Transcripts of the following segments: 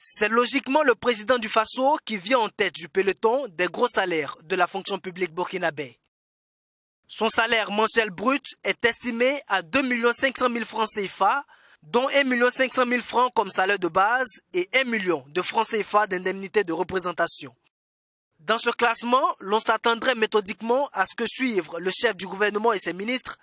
C'est logiquement le président du Faso qui vient en tête du peloton des gros salaires de la fonction publique burkinabé. Son salaire mensuel brut est estimé à 2 500 000 francs CFA, dont 1 500 000 francs comme salaire de base et 1 million de francs CFA d'indemnité de représentation. Dans ce classement, l'on s'attendrait méthodiquement à ce que suivent le chef du gouvernement et ses ministres,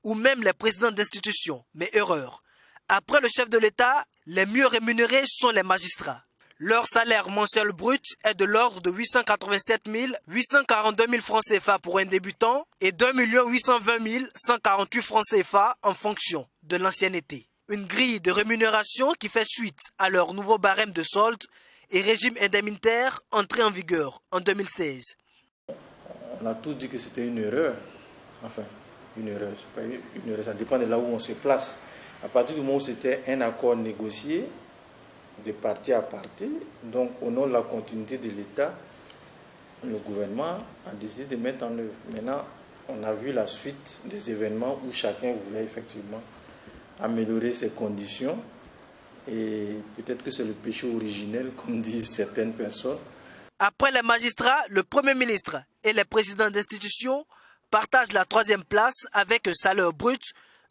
ou même les présidents d'institutions, mais erreur. Après le chef de l'État, les mieux rémunérés sont les magistrats. Leur salaire mensuel brut est de l'ordre de 887 842 000 francs CFA pour un débutant et 2 820 148 francs CFA en fonction de l'ancienneté. Une grille de rémunération qui fait suite à leur nouveau barème de solde et régime indemnitaire entré en vigueur en 2016. On a tous dit que c'était une erreur. Enfin, une erreur, c'est pas une erreur, ça dépend de là où on se place. À partir du moment où c'était un accord négocié, de parti à parti, donc au nom de la continuité de l'État, le gouvernement a décidé de mettre en œuvre. Maintenant, on a vu la suite des événements où chacun voulait effectivement améliorer ses conditions. Et peut-être que c'est le péché originel, comme disent certaines personnes. Après les magistrats, le Premier ministre et les présidents d'institutions partagent la troisième place avec un salaire brut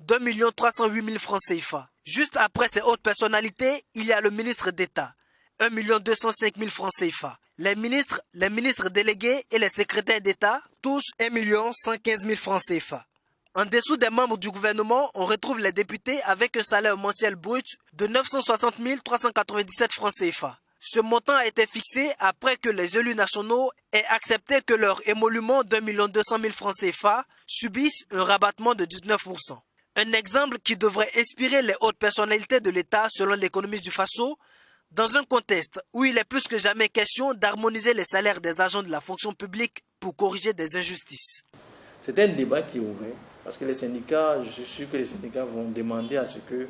de 2 308 000 francs CFA. Juste après ces hautes personnalités, il y a le ministre d'État, 1 205 000 francs CFA. Les ministres délégués et les secrétaires d'État touchent 1 115 000 francs CFA. En dessous des membres du gouvernement, on retrouve les députés avec un salaire mensuel brut de 960 397 francs CFA. Ce montant a été fixé après que les élus nationaux aient accepté que leur émolument d'1 200 000 francs CFA subisse un rabattement de 19%. Un exemple qui devrait inspirer les hautes personnalités de l'État selon l'économiste du Faso, dans un contexte où il est plus que jamais question d'harmoniser les salaires des agents de la fonction publique pour corriger des injustices. C'est un débat qui est ouvert, parce que les syndicats, je suis sûr que les syndicats vont demander à ce que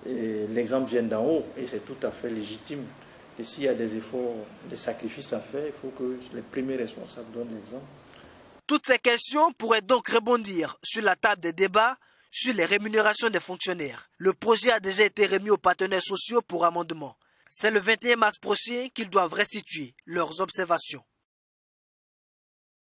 l'exemple vienne d'en haut, et c'est tout à fait légitime. Et s'il y a des efforts, des sacrifices à faire, il faut que les premiers responsables donnent l'exemple. Toutes ces questions pourraient donc rebondir sur la table des débats sur les rémunérations des fonctionnaires. Le projet a déjà été remis aux partenaires sociaux pour amendement. C'est le 21 mars prochain qu'ils doivent restituer leurs observations.